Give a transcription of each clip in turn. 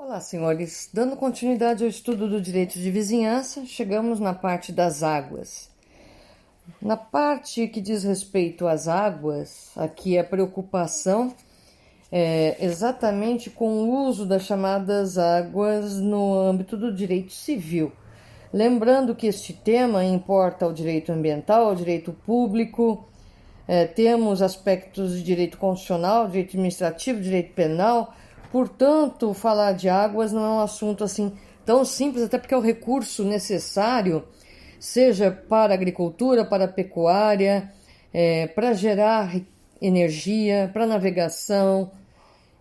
Olá, senhores. Dando continuidade ao estudo do direito de vizinhança, chegamos na parte das águas. Na parte que diz respeito às águas, aqui a preocupação é exatamente com o uso das chamadas águas no âmbito do direito civil. Lembrando que este tema importa ao direito ambiental, ao direito público, temos aspectos de direito constitucional, direito administrativo, direito penal. Portanto, falar de águas não é um assunto assim tão simples, até porque é o recurso necessário, seja para a agricultura, para a pecuária, para gerar energia, para navegação.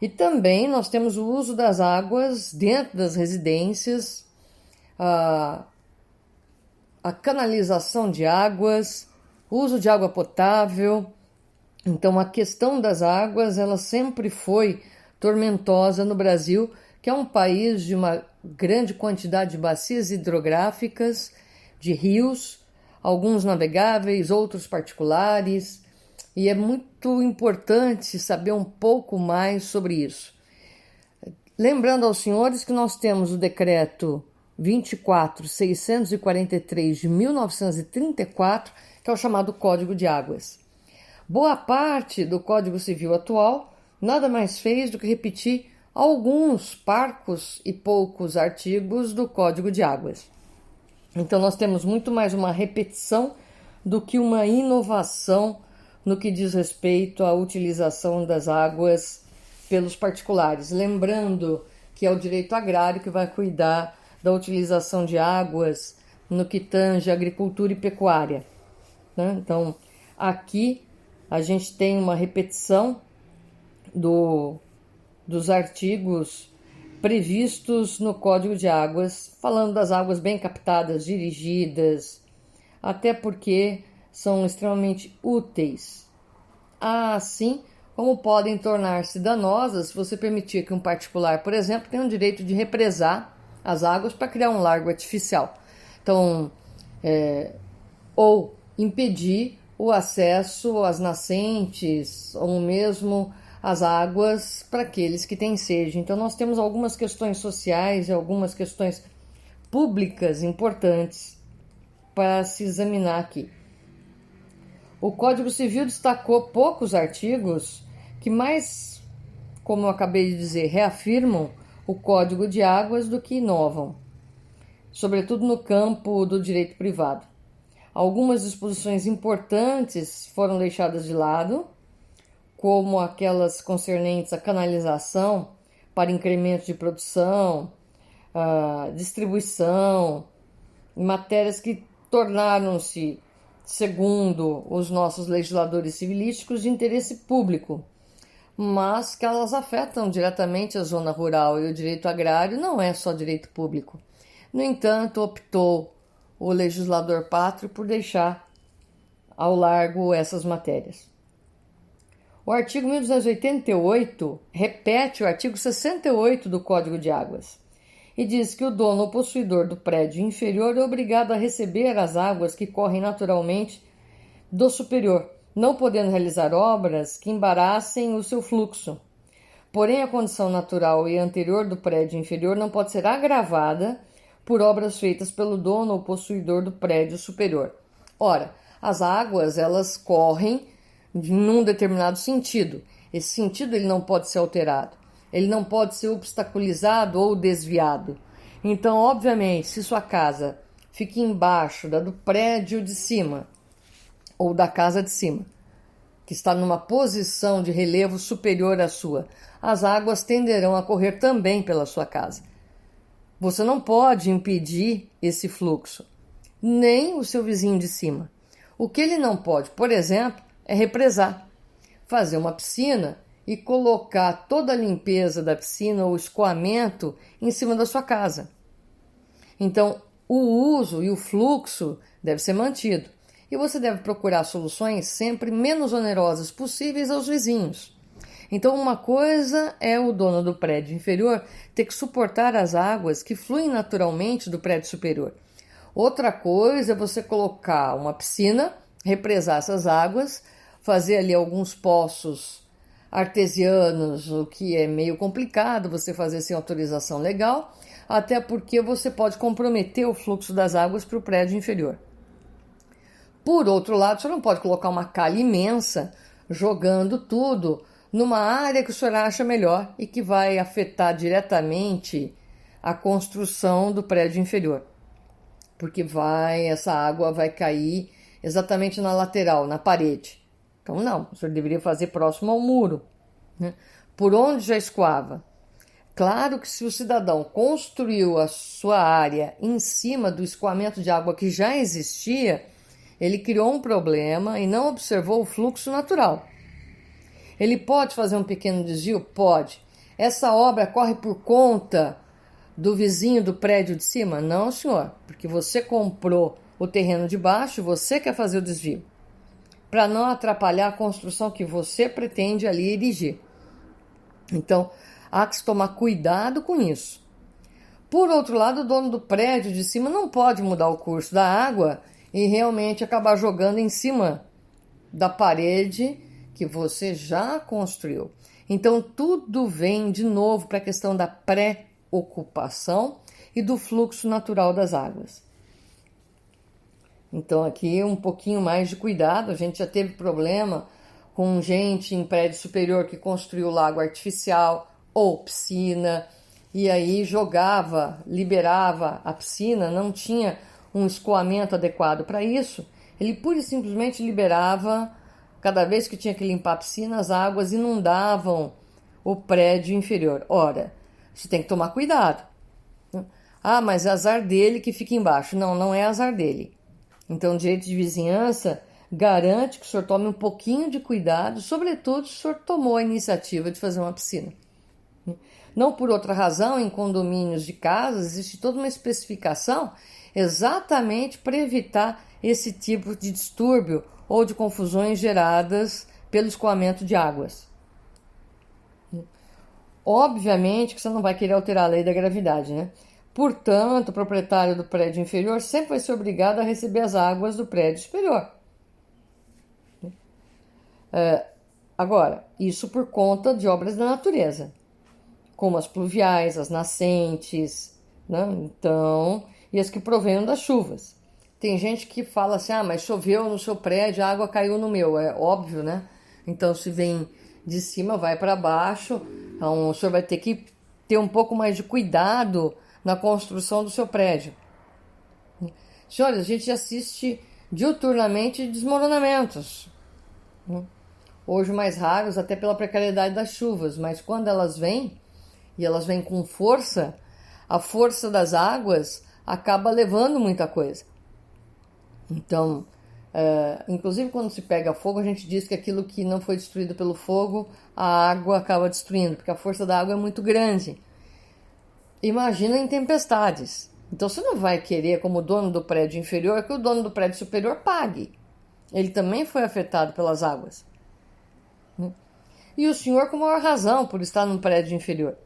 E também nós temos o uso das águas dentro das residências, a canalização de águas, uso de água potável. Então, a questão das águas, ela sempre foi tormentosa no Brasil, que é um país de uma grande quantidade de bacias hidrográficas, de rios, alguns navegáveis, outros particulares, e é muito importante saber um pouco mais sobre isso. Lembrando aos senhores que nós temos o decreto 24.643 de 1934, que é o chamado Código de Águas. Boa parte do Código Civil atual nada mais fez do que repetir alguns parcos e poucos artigos do Código de Águas. Então nós temos muito mais uma repetição do que uma inovação no que diz respeito à utilização das águas pelos particulares. Lembrando que é o direito agrário que vai cuidar da utilização de águas no que tange agricultura e pecuária, né? Então, aqui a gente tem uma repetição dos artigos previstos no Código de Águas, falando das águas bem captadas, dirigidas, até porque são extremamente úteis. Assim como podem tornar-se danosas se você permitir que um particular, por exemplo, tenha o direito de represar as águas para criar um largo artificial. Então, ou impedir o acesso às nascentes ou mesmo às águas para aqueles que têm sede. Então, nós temos algumas questões sociais e algumas questões públicas importantes para se examinar aqui. O Código Civil destacou poucos artigos que mais, como eu acabei de dizer, reafirmam o Código de Águas do que inovam, sobretudo no campo do direito privado. Algumas disposições importantes foram deixadas de lado, como aquelas concernentes à canalização para incremento de produção, distribuição, matérias que tornaram-se, segundo os nossos legisladores civilísticos, de interesse público, mas que elas afetam diretamente a zona rural, e o direito agrário não é só direito público. No entanto, optou o legislador pátrio por deixar ao largo essas matérias. O artigo 1288 repete o artigo 68 do Código de Águas e diz que o dono ou possuidor do prédio inferior é obrigado a receber as águas que correm naturalmente do superior, não podendo realizar obras que embaraçem o seu fluxo. Porém, a condição natural e anterior do prédio inferior não pode ser agravada por obras feitas pelo dono ou possuidor do prédio superior. Ora, as águas, elas correm num determinado sentido. Esse sentido ele não pode ser alterado. Ele não pode ser obstaculizado ou desviado. Então, obviamente, se sua casa fica embaixo do prédio de cima ou da casa de cima, que está numa posição de relevo superior à sua, as águas tenderão a correr também pela sua casa. Você não pode impedir esse fluxo, nem o seu vizinho de cima. O que ele não pode, por exemplo, é represar, fazer uma piscina e colocar toda a limpeza da piscina ou escoamento em cima da sua casa. Então, o uso e o fluxo deve ser mantido. E você deve procurar soluções sempre menos onerosas possíveis aos vizinhos. Então, uma coisa é o dono do prédio inferior ter que suportar as águas que fluem naturalmente do prédio superior. Outra coisa é você colocar uma piscina, represar essas águas, fazer ali alguns poços artesianos, o que é meio complicado você fazer sem autorização legal, até porque você pode comprometer o fluxo das águas para o prédio inferior. Por outro lado, você não pode colocar uma calha imensa jogando tudo numa área que o senhor acha melhor e que vai afetar diretamente a construção do prédio inferior. Porque essa água vai cair exatamente na lateral, na parede. Então não, o senhor deveria fazer próximo ao muro, né? Por onde já escoava. Claro que se o cidadão construiu a sua área em cima do escoamento de água que já existia, ele criou um problema e não observou o fluxo natural. Ele pode fazer um pequeno desvio? Pode. Essa obra corre por conta do vizinho do prédio de cima? Não, senhor, porque você comprou o terreno de baixo e você quer fazer o desvio, para não atrapalhar a construção que você pretende ali erigir. Então, há que se tomar cuidado com isso. Por outro lado, o dono do prédio de cima não pode mudar o curso da água e realmente acabar jogando em cima da parede que você já construiu. Então, tudo vem de novo para a questão da pré-ocupação e do fluxo natural das águas. Então, aqui um pouquinho mais de cuidado. A gente já teve problema com gente em prédio superior que construiu lago artificial ou piscina, e aí liberava a piscina, não tinha um escoamento adequado para isso. Ele pura e simplesmente liberava, cada vez que tinha que limpar a piscina, as águas inundavam o prédio inferior. Ora, você tem que tomar cuidado. Ah, mas é azar dele que fica embaixo. Não, não é azar dele. Então, o direito de vizinhança garante que o senhor tome um pouquinho de cuidado, sobretudo se o senhor tomou a iniciativa de fazer uma piscina. Não por outra razão, em condomínios de casas, existe toda uma especificação exatamente para evitar esse tipo de distúrbio ou de confusões geradas pelo escoamento de águas. Obviamente que você não vai querer alterar a lei da gravidade, né? Portanto, o proprietário do prédio inferior sempre vai ser obrigado a receber as águas do prédio superior. Agora, isso por conta de obras da natureza, como as pluviais, as nascentes, né? Então, e as que provêm das chuvas. Tem gente que fala assim, mas choveu no seu prédio, a água caiu no meu. É óbvio, né? Então, se vem de cima, vai para baixo. Então, o senhor vai ter que ter um pouco mais de cuidado na construção do seu prédio. Senhores, a gente assiste diuturnamente desmoronamentos. Hoje mais raros, até pela precariedade das chuvas, mas quando elas vêm, e elas vêm com força, a força das águas acaba levando muita coisa. Então, inclusive quando se pega fogo, a gente diz que aquilo que não foi destruído pelo fogo, a água acaba destruindo, porque a força da água é muito grande. Imagina em tempestades. Então você não vai querer, como dono do prédio inferior, que o dono do prédio superior pague. Ele também foi afetado pelas águas. E o senhor com maior razão por estar num prédio inferior.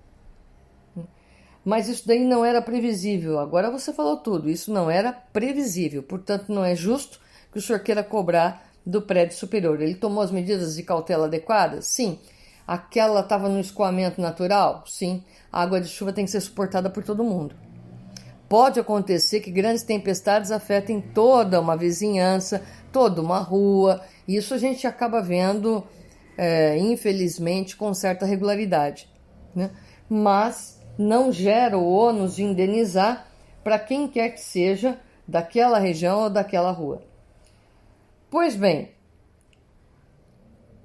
Mas isso daí não era previsível. Agora você falou tudo. Isso não era previsível. Portanto, não é justo que o senhor queira cobrar do prédio superior. Ele tomou as medidas de cautela adequadas? Sim. Aquela estava no escoamento natural? Sim. A água de chuva tem que ser suportada por todo mundo. Pode acontecer que grandes tempestades afetem toda uma vizinhança, toda uma rua. Isso a gente acaba vendo, infelizmente, com certa regularidade, né? Mas não gera o ônus de indenizar para quem quer que seja daquela região ou daquela rua. Pois bem,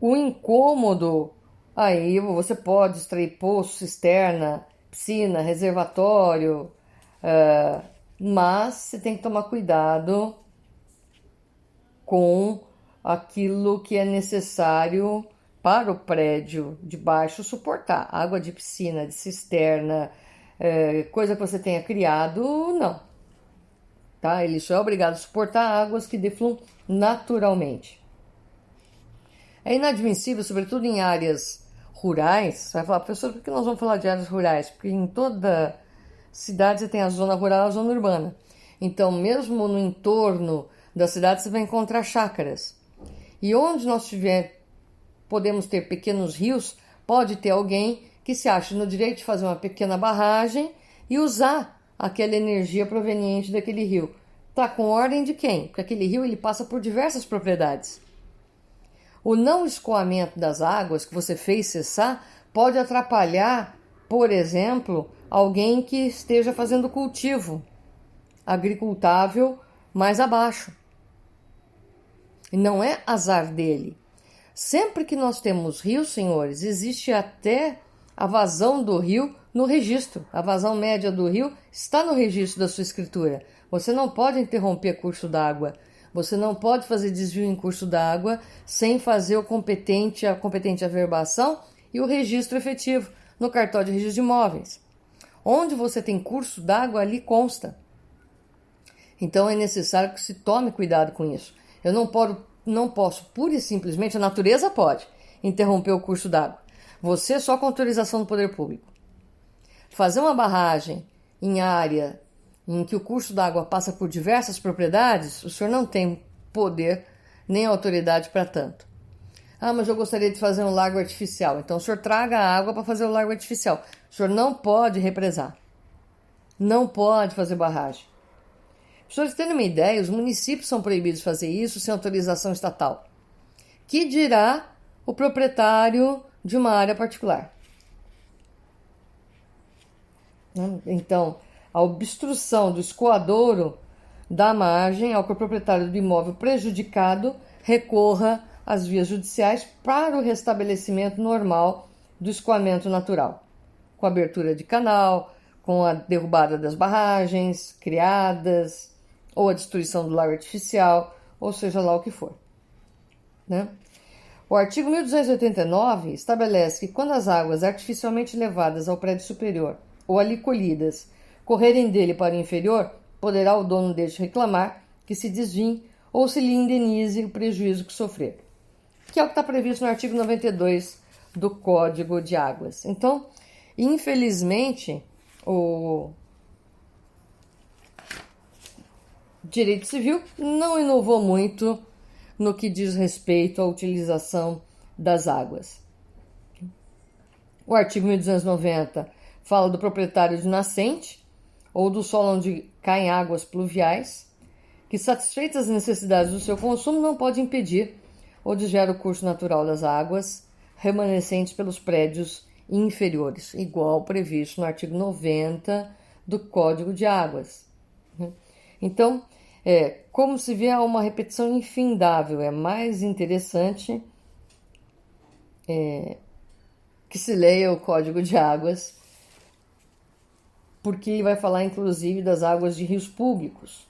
o incômodo, aí você pode extrair poço, cisterna, piscina, reservatório, mas você tem que tomar cuidado com aquilo que é necessário para o prédio de baixo suportar. Água de piscina, de cisterna, coisa que você tenha criado, não. Tá? Ele só é obrigado a suportar águas que defluam naturalmente. É inadmissível, sobretudo em áreas rurais. Você vai falar, professor, por que nós vamos falar de áreas rurais? Porque em toda cidade você tem a zona rural e a zona urbana. Então, mesmo no entorno da cidade, você vai encontrar chácaras. E onde nós podemos ter pequenos rios, pode ter alguém que se acha no direito de fazer uma pequena barragem e usar aquela energia proveniente daquele rio. Tá com ordem de quem? Porque aquele rio ele passa por diversas propriedades. O não escoamento das águas que você fez cessar pode atrapalhar, por exemplo, alguém que esteja fazendo cultivo agricultável mais abaixo. E não é azar dele. Sempre que nós temos rios, senhores, existe até a vazão do rio no registro. A vazão média do rio está no registro da sua escritura. Você não pode interromper curso d'água. Você não pode fazer desvio em curso d'água sem fazer a competente averbação e o registro efetivo no cartório de registro de imóveis. Onde você tem curso d'água, ali consta. Então é necessário que se tome cuidado com isso. Eu não posso, pura e simplesmente, a natureza pode interromper o curso d'água. Você só com autorização do poder público. Fazer uma barragem em área em que o curso d'água passa por diversas propriedades, o senhor não tem poder nem autoridade para tanto. Ah, mas eu gostaria de fazer um lago artificial. Então o senhor traga a água para fazer o lago artificial. O senhor não pode represar. Não pode fazer barragem. Para os senhores terem uma ideia, os municípios são proibidos de fazer isso sem autorização estatal. Que dirá o proprietário de uma área particular? Então, a obstrução do escoadouro dá margem ao que o proprietário do imóvel prejudicado recorra às vias judiciais para o restabelecimento normal do escoamento natural, com a abertura de canal, com a derrubada das barragens criadas, ou a destruição do lago artificial, ou seja lá o que for. Né? O artigo 1289 estabelece que quando as águas artificialmente levadas ao prédio superior ou ali colhidas correrem dele para o inferior, poderá o dono deste reclamar que se desviem ou se lhe indenize o prejuízo que sofrer, que é o que está previsto no artigo 92 do Código de Águas. Então, infelizmente, o direito civil não inovou muito no que diz respeito à utilização das águas. O artigo 1290 fala do proprietário de nascente ou do solo onde caem águas pluviais, que satisfeitas as necessidades do seu consumo não pode impedir ou desviar o curso natural das águas remanescentes pelos prédios inferiores, igual previsto no artigo 90 do Código de Águas. Então, como se vê, há uma repetição infindável. É mais interessante que se leia o Código de Águas, porque ele vai falar, inclusive, das águas de rios públicos.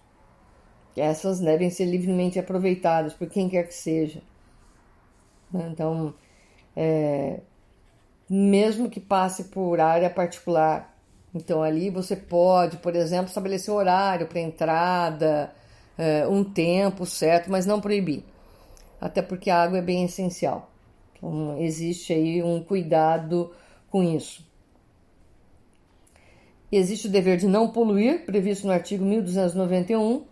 Essas devem ser livremente aproveitadas por quem quer que seja. Então, mesmo que passe por área particular, então ali você pode, por exemplo, estabelecer horário para entrada, um tempo certo, mas não proibir. Até porque a água é bem essencial. Então, existe aí um cuidado com isso. Existe o dever de não poluir, previsto no artigo 1291.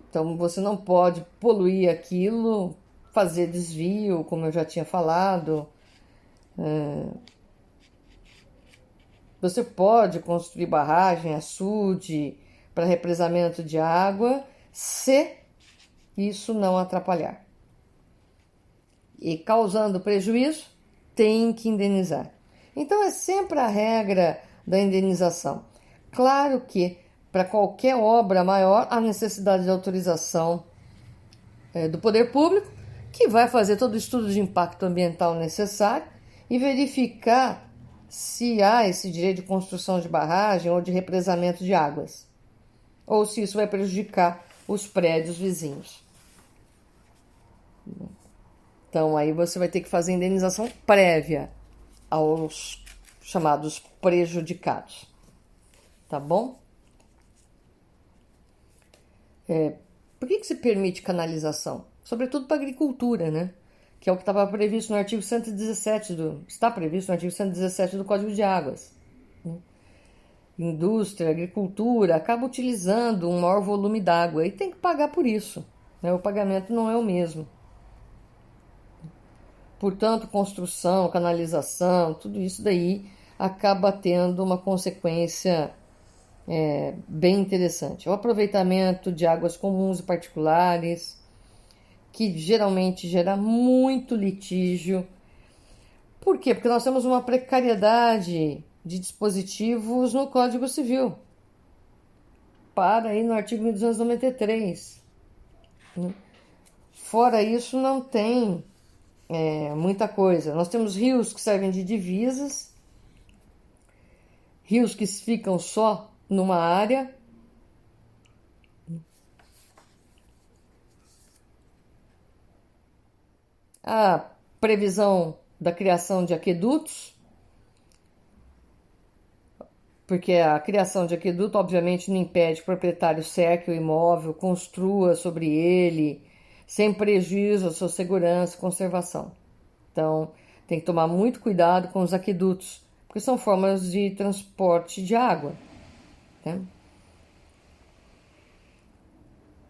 Então, você não pode poluir aquilo, fazer desvio, como eu já tinha falado. Você pode construir barragem, açude, para represamento de água, se isso não atrapalhar. E causando prejuízo, tem que indenizar. Então, é sempre a regra da indenização. Claro que, para qualquer obra maior, há necessidade de autorização do poder público, que vai fazer todo o estudo de impacto ambiental necessário e verificar se há esse direito de construção de barragem ou de represamento de águas, ou se isso vai prejudicar os prédios vizinhos. Então, aí você vai ter que fazer indenização prévia aos chamados prejudicados. Tá bom? Por que se permite canalização? Sobretudo para a agricultura, né? Que é o que estava previsto no artigo 117 está previsto no artigo 117 do Código de Águas. Indústria, agricultura, acaba utilizando um maior volume d'água e tem que pagar por isso. né? O pagamento não é o mesmo. Portanto, construção, canalização, tudo isso daí acaba tendo uma consequência bem interessante. O aproveitamento de águas comuns e particulares, que geralmente gera muito litígio. Por quê? Porque nós temos uma precariedade de dispositivos no Código Civil, para aí no artigo 1293. Fora isso, não tem muita coisa. Nós temos rios que servem de divisas, rios que ficam só numa área. A previsão da criação de aquedutos, porque a criação de aqueduto, obviamente, não impede que o proprietário cerque o imóvel, construa sobre ele, sem prejuízo à sua segurança e conservação. Então, tem que tomar muito cuidado com os aquedutos, porque são formas de transporte de água, né?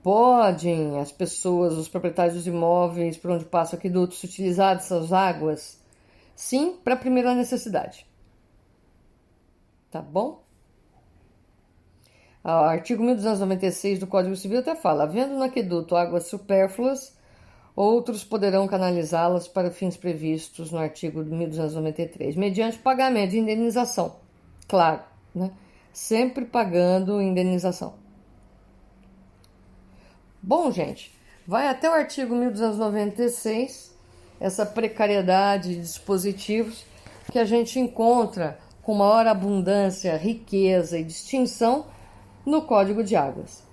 Podem as pessoas, os proprietários dos imóveis por onde passa o aqueduto, utilizar dessas águas? Sim, para a primeira necessidade. Tá bom? O artigo 1296 do Código Civil até fala: havendo no aqueduto águas supérfluas, outros poderão canalizá-las para fins previstos no artigo 1293, mediante pagamento de indenização. Claro, né? Sempre pagando indenização. Bom, gente, vai até o artigo 1296, essa precariedade de dispositivos que a gente encontra com maior abundância, riqueza e distinção no Código de Águas.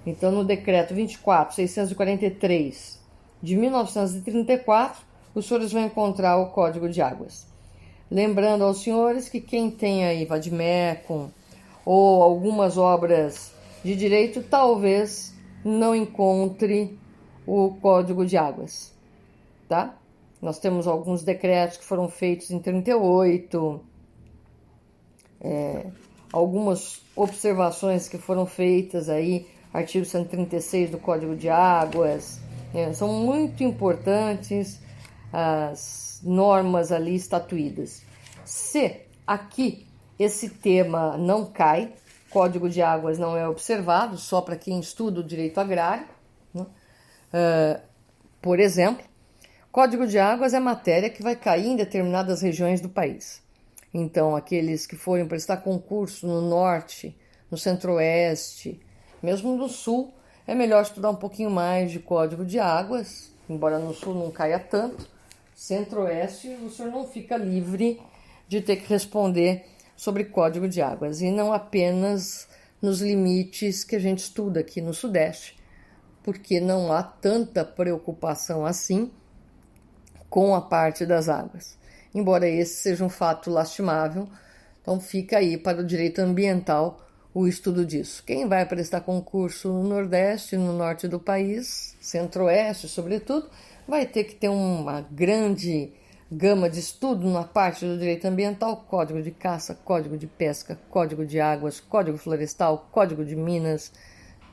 Então, no Decreto 24.643 de 1934, os senhores vão encontrar o Código de Águas. Lembrando aos senhores que quem tem aí vademecum ou algumas obras de direito, talvez não encontre o Código de Águas, tá? Nós temos alguns decretos que foram feitos em 38, algumas observações que foram feitas aí, artigo 136 do Código de Águas. São muito importantes as normas ali estatuídas. Se aqui esse tema não cai, Código de Águas não é observado, só para quem estuda o direito agrário, né? Por exemplo, Código de Águas é matéria que vai cair em determinadas regiões do país. Então, aqueles que forem prestar concurso no norte, no centro-oeste, mesmo no sul, é melhor estudar um pouquinho mais de Código de Águas, embora no sul não caia tanto. Centro-oeste, o senhor não fica livre de ter que responder sobre Código de Águas, e não apenas nos limites que a gente estuda aqui no Sudeste, porque não há tanta preocupação assim com a parte das águas, embora esse seja um fato lastimável. Então fica aí para o direito ambiental o estudo disso. Quem vai prestar concurso no Nordeste, no Norte do país, Centro-Oeste sobretudo, vai ter que ter uma grande gama de estudo na parte do direito ambiental: Código de Caça, Código de Pesca, Código de Águas, Código Florestal, Código de Minas.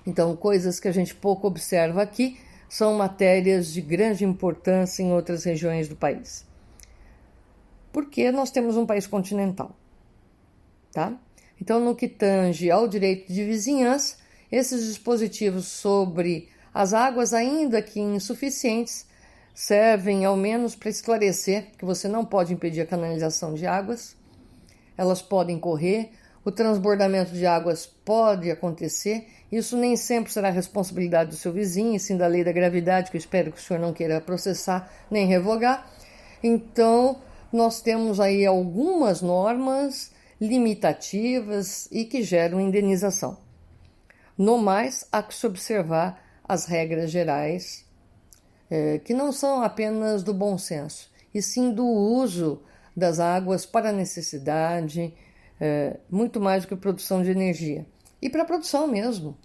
Então, coisas que a gente pouco observa aqui são matérias de grande importância em outras regiões do país. Porque nós temos um país continental, tá? Então, no que tange ao direito de vizinhança, esses dispositivos sobre as águas, ainda que insuficientes, servem ao menos para esclarecer que você não pode impedir a canalização de águas, elas podem correr, o transbordamento de águas pode acontecer. Isso nem sempre será responsabilidade do seu vizinho, e sim da lei da gravidade, que eu espero que o senhor não queira processar nem revogar. Então, nós temos aí algumas normas limitativas e que geram indenização. No mais, há que se observar as regras gerais, que não são apenas do bom senso, e sim do uso das águas para a necessidade, muito mais do que produção de energia. E para a produção mesmo,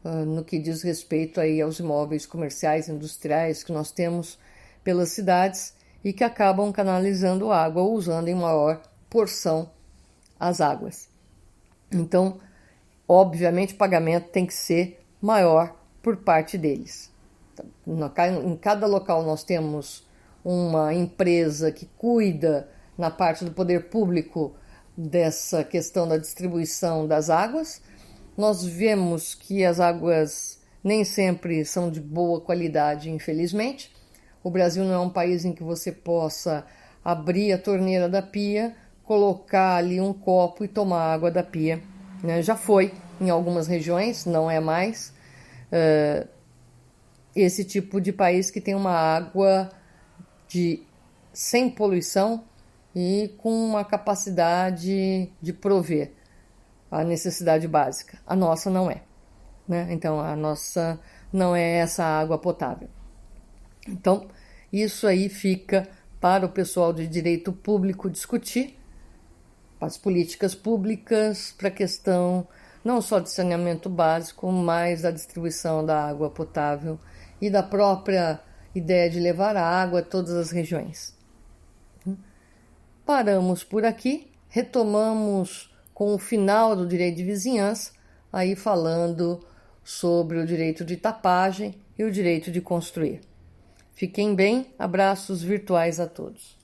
no que diz respeito aí aos imóveis comerciais, industriais que nós temos pelas cidades e que acabam canalizando água ou usando em maior porção as águas. Então, obviamente, o pagamento tem que ser maior por parte deles. Em cada local nós temos uma empresa que cuida, na parte do poder público, dessa questão da distribuição das águas. Nós vemos que as águas nem sempre são de boa qualidade, infelizmente. O Brasil não é um país em que você possa abrir a torneira da pia, colocar ali um copo e tomar água da pia, né? Já foi em algumas regiões, não é mais esse tipo de país que tem uma água sem poluição e com uma capacidade de prover a necessidade básica. A nossa não é, né? Então, a nossa não é essa água potável. Então, isso aí fica para o pessoal de direito público discutir, as políticas públicas para a questão não só de saneamento básico, mas da distribuição da água potável e da própria ideia de levar a água a todas as regiões. Paramos por aqui, retomamos com o final do direito de vizinhança, aí falando sobre o direito de tapagem e o direito de construir. Fiquem bem, abraços virtuais a todos.